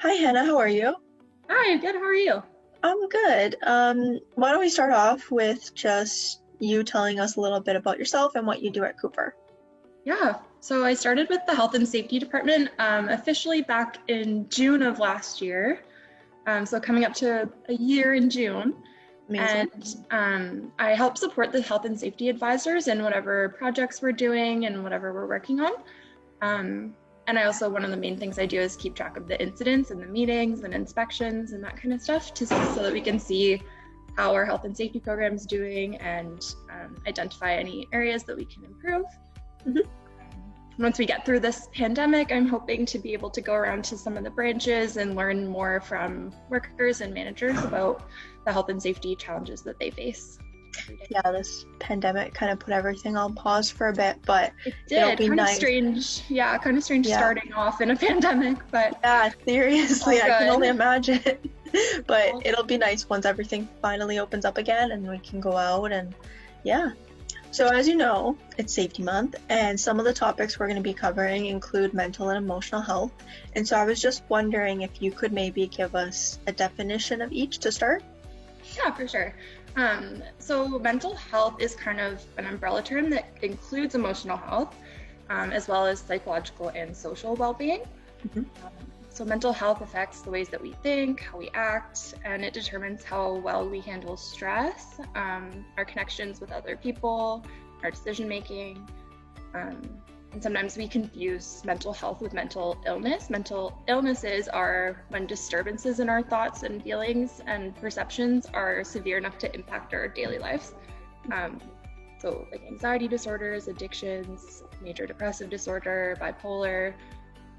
Hi, Hannah. How are you? Hi, good. How are you? I'm good. Why don't we start off with just you telling us a little bit about yourself and what you do at Cooper? Yeah, so I started with the Health and Safety Department officially back in June of last year. So coming up to a year in June. Amazing. And I help support the health and safety advisors in whatever projects we're doing and whatever we're working on. And I also, one of the main things I do is keep track of the incidents and the meetings and inspections and that kind of stuff so that we can see how our health and safety program is doing and identify any areas that we can improve. Mhm. Once we get through this pandemic, I'm hoping to be able to go around to some of the branches and learn more from workers and managers about the health and safety challenges that they face every day. Yeah, this pandemic kind of put everything on pause for a bit, but It it'll did. be Kind of nice. strange. Yeah, kind of strange Yeah. starting off in a pandemic, but Yeah, seriously, all I can good. only imagine. But it'll be nice once everything finally opens up again and we can go out and yeah. So as you know, it's Safety Month, and some of the topics we're going to be covering include mental and emotional health. And so I was just wondering if you could maybe give us a definition of each to start. Yeah, for sure. So mental health is kind of an umbrella term that includes emotional health, as well as psychological and social well-being. Mhm. So mental health affects the ways that we think, how we act, and it determines how well we handle stress, our connections with other people, our decision making. And sometimes we confuse mental health with mental illness. Mental illnesses are when disturbances in our thoughts and feelings and perceptions are severe enough to impact our daily lives. So like anxiety disorders, addictions, major depressive disorder, bipolar,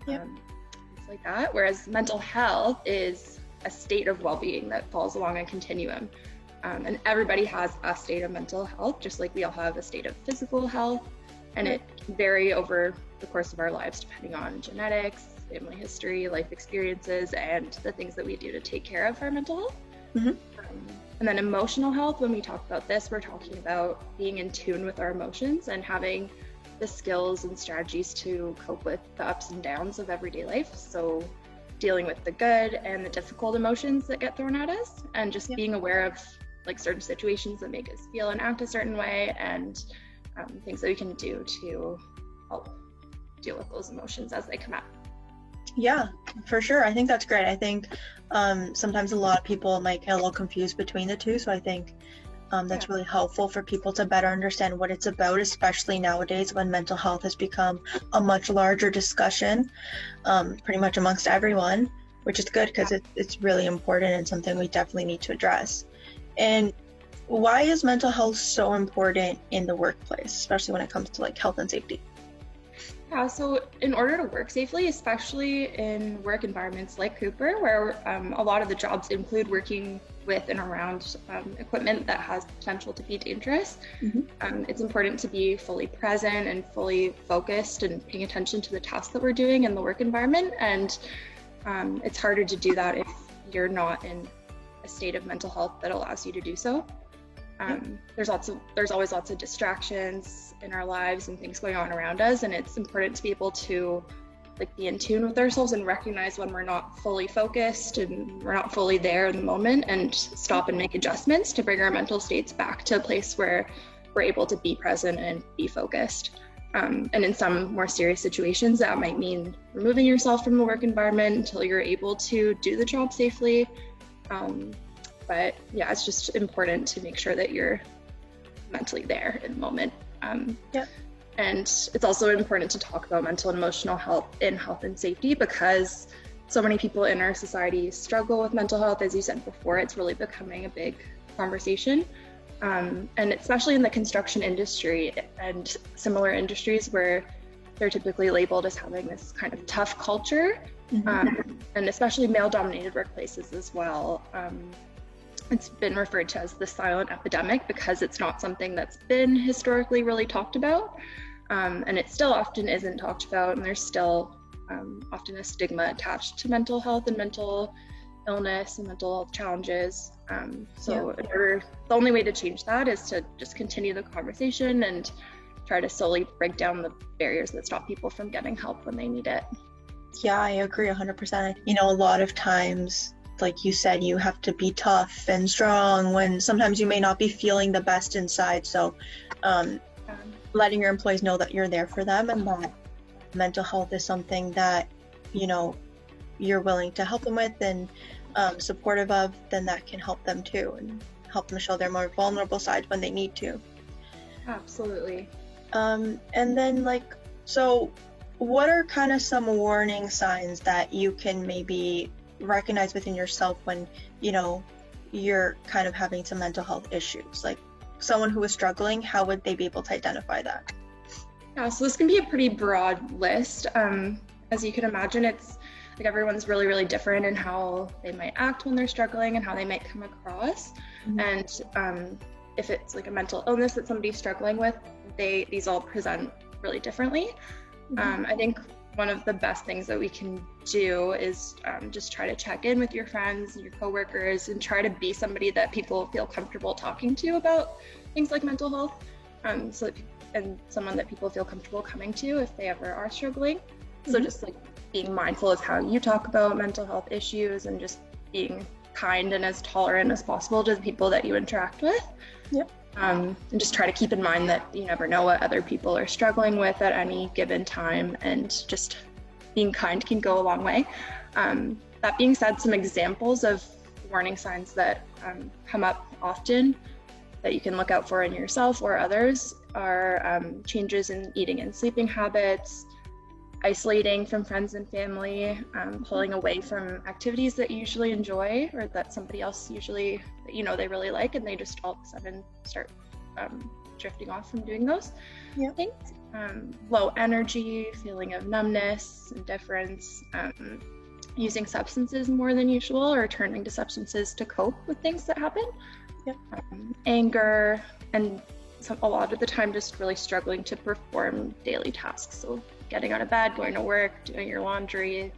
Yep. things like that. Whereas mental health is a state of well-being that falls along a continuum. And everybody has a state of mental health, just like we all have a state of physical health. And it can vary over the course of our lives depending on genetics, family history, life experiences, and the things that we do to take care of our mental health. Mhm. And then emotional health, when we talk about this, we're talking about being in tune with our emotions and having the skills and strategies to cope with the ups and downs of everyday life. So dealing with the good and the difficult emotions that get thrown at us, and just Yep. being aware of like certain situations that make us feel and act a certain way, and things that we can do to help deal with those emotions as they come up. Yeah, for sure. I think that's great. I think sometimes a lot of people might get a little confused between the two. So I think that's really helpful for people to better understand what it's about, especially nowadays when mental health has become a much larger discussion, pretty much amongst everyone, which is good because it's really important and something we definitely need to address. And why is mental health so important in the workplace, especially when it comes to like health and safety? Yeah, so in order to work safely, especially in work environments like Cooper, where a lot of the jobs include working with and around equipment that has potential to be dangerous, it's important to be fully present and fully focused and paying attention to the tasks that we're doing in the work environment. And it's harder to do that if you're not in a state of mental health that allows you to do so. There's always lots of distractions in our lives and things going on around us, and it's important to be able to like be in tune with ourselves and recognize when we're not fully focused and we're not fully there in the moment, and stop and make adjustments to bring our mental states back to a place where we're able to be present and be focused. And in some more serious situations, that might mean removing yourself from the work environment until you're able to do the job safely. But yeah, it's just important to make sure that you're mentally there in the moment. And it's also important to talk about mental and emotional health in health and safety, because so many people in our society struggle with mental health. As you said before, it's really becoming a big conversation. And especially in the construction industry and similar industries where they're typically labeled as having this kind of tough culture, and especially male-dominated workplaces as well. It's been referred to as the silent epidemic because it's not something that's been historically really talked about, and it still often isn't talked about, and there's still often a stigma attached to mental health and mental illness and mental health challenges. The only way to change that is to just continue the conversation and try to slowly break down the barriers that stop people from getting help when they need it. Yeah, I agree 100%. A lot of times, like you said, you have to be tough and strong when sometimes you may not be feeling the best inside. So, um, letting your employees know that you're there for them and that mental health is something that, you know, you're willing to help them with and supportive of, then that can help them too and help them show their more vulnerable sides when they need to. Absolutely. And then so what are kind of some warning signs that you can maybe recognize within yourself when, you're kind of having some mental health issues? Like someone who is struggling, how would they be able to identify that? Yeah, so this can be a pretty broad list. As you can imagine, it's like everyone's really, really different in how they might act when they're struggling and how they might come across. Mm-hmm. And if it's like a mental illness that somebody's struggling with, these all present really differently. Mm-hmm. I think one of the best things that we can do is just try to check in with your friends and your coworkers and try to be somebody that people feel comfortable talking to about things like mental health. And someone that people feel comfortable coming to if they ever are struggling. Mm-hmm. So just like being mindful of how you talk about mental health issues and just being kind and as tolerant as possible to the people that you interact with. Yep. And just try to keep in mind that you never know what other people are struggling with at any given time, and just being kind can go a long way. That being said, some examples of warning signs that come up often that you can look out for in yourself or others are changes in eating and sleeping habits, isolating from friends and family, pulling away from activities that you usually enjoy or that somebody else usually, they really like, and they just all of a sudden start drifting off from doing those things. Low energy, feeling of numbness, indifference, using substances more than usual or turning to substances to cope with things that happen. Yep. Anger, and a lot of the time just really struggling to perform daily tasks. So getting out of bed, going to work, doing your laundry,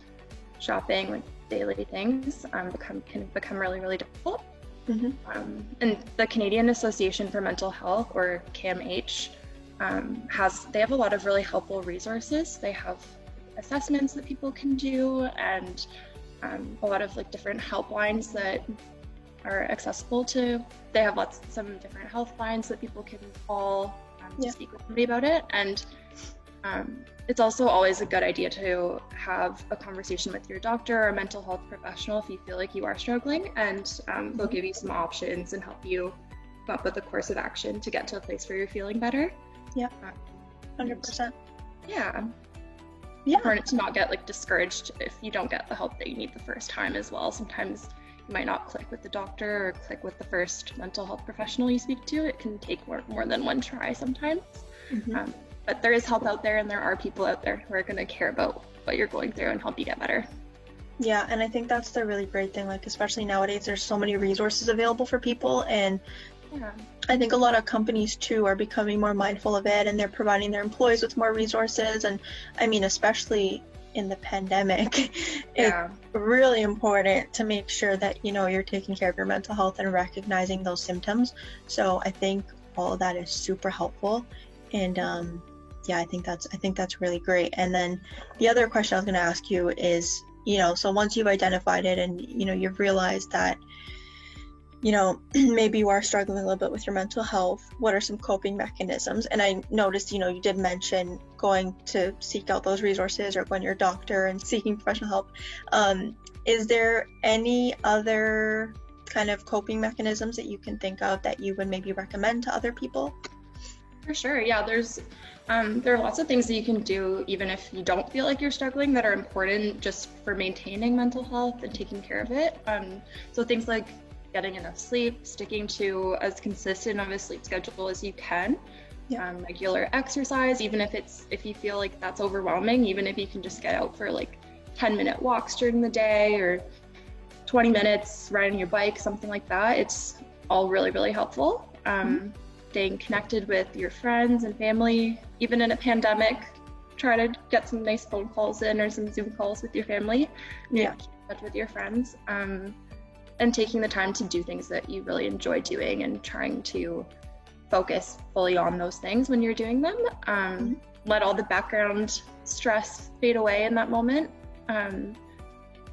shopping, like daily things can become really, really difficult. Mm-hmm. And the Canadian Association for Mental Health, or CAMH, they have a lot of really helpful resources. They have assessments that people can do, and a lot of different helplines that are accessible to. They have some different health lines that people can call to speak with somebody about it. And it's also always a good idea to have a conversation with your doctor or a mental health professional if you feel like you are struggling, and they'll give you some options and help you come up with a course of action to get to a place where you're feeling better. Yeah, 100%. Yeah. Important to not get discouraged if you don't get the help that you need the first time as well. Sometimes you might not click with the doctor or click with the first mental health professional you speak to. It can take more than one try sometimes. Mm-hmm. But there is help out there, and there are people out there who are going to care about what you're going through and help you get better. Yeah, and I think that's the really great thing, especially nowadays, there's so many resources available for people, and I think a lot of companies too are becoming more mindful of it, and they're providing their employees with more resources. And I mean, especially in the pandemic, it's really important to make sure that you're taking care of your mental health and recognizing those symptoms. So I think all of that is super helpful, and I think that's really great. And then the other question I was going to ask you is, so once you've identified it and you've realized that maybe you are struggling a little bit with your mental health, what are some coping mechanisms? And I noticed, you did mention going to seek out those resources or going to your doctor and seeking professional help. Is there any other kind of coping mechanisms that you can think of that you would maybe recommend to other people? For sure. Yeah, there are lots of things that you can do even if you don't feel like you're struggling that are important just for maintaining mental health and taking care of it. So things like getting enough sleep, sticking to as consistent of a sleep schedule as you can, regular exercise, even if you feel like that's overwhelming, even if you can just get out for 10-minute walks during the day or 20 minutes riding your bike, something like that. It's all really, really helpful. Staying connected with your friends and family, even in a pandemic, try to get some nice phone calls in or some Zoom calls with your family. Keep in touch with your friends. And taking the time to do things that you really enjoy doing and trying to focus fully on those things when you're doing them. Let all the background stress fade away in that moment.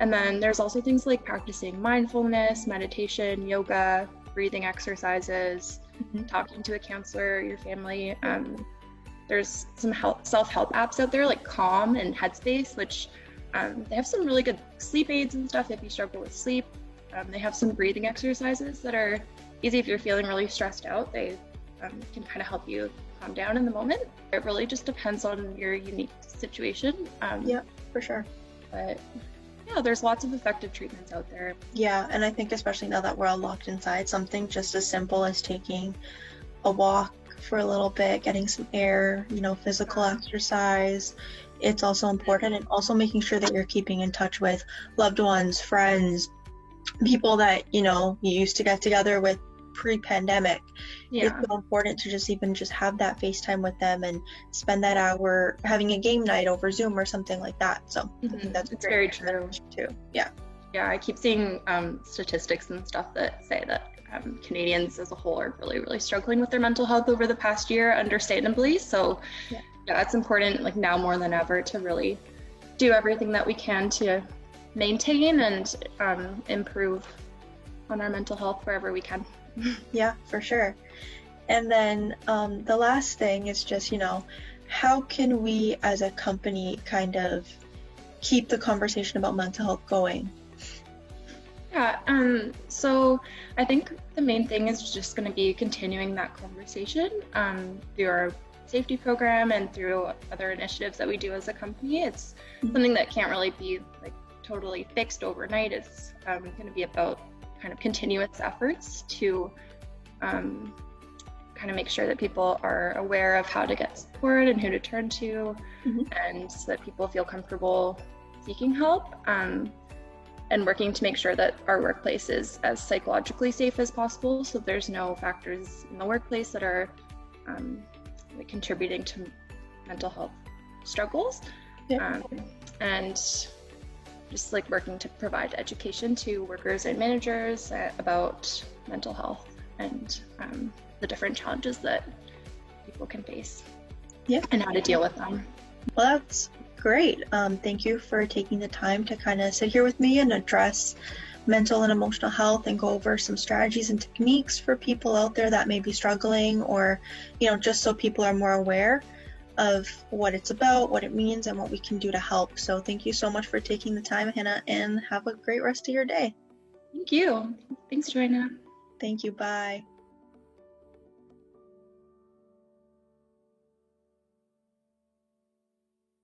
And then there's also things like practicing mindfulness, meditation, yoga, breathing exercises, talking to a counselor, your family. There's some self-help apps out there like Calm and Headspace, which they have some really good sleep aids and stuff if you struggle with sleep. They have some breathing exercises that are easy if you're feeling really stressed out. They can kind of help you calm down in the moment. It really just depends on your unique situation. Yeah, for sure. But yeah, there's lots of effective treatments out there. Yeah, and I think especially now that we're all locked inside, something just as simple as taking a walk for a little bit, getting some air, physical exercise. It's also important, and also making sure that you're keeping in touch with loved ones, friends, people that, you used to get together with pre-pandemic. It's so important to just have that FaceTime with them and spend that hour having a game night over Zoom or something like that. So I think that's very true too. Yeah, I keep seeing statistics and stuff that say that Canadians as a whole are really, really struggling with their mental health over the past year, understandably. So yeah, it's important, like now more than ever, to really do everything that we can to maintain and improve on our mental health wherever we can. Yeah, for sure. And then the last thing is just, how can we as a company kind of keep the conversation about mental health going? Yeah, so I think the main thing is just going to be continuing that conversation through our safety program and through other initiatives that we do as a company. It's something that can't really be like totally fixed overnight. It's going to be about kind of continuous efforts to kind of make sure that people are aware of how to get support and who to turn to, and so that people feel comfortable seeking help, and working to make sure that our workplace is as psychologically safe as possible, so there's no factors in the workplace that are like contributing to mental health struggles. And just like working to provide education to workers and managers about mental health and the different challenges that people can face and how to deal with them. Well, that's great. Thank you for taking the time to kind of sit here with me and address mental and emotional health and go over some strategies and techniques for people out there that may be struggling, or, just so people are more aware of what it's about, what it means, and what we can do to help. So thank you so much for taking the time, Hannah, and have a great rest of your day. Thank you. Thanks, Joanna. Thank you. Bye.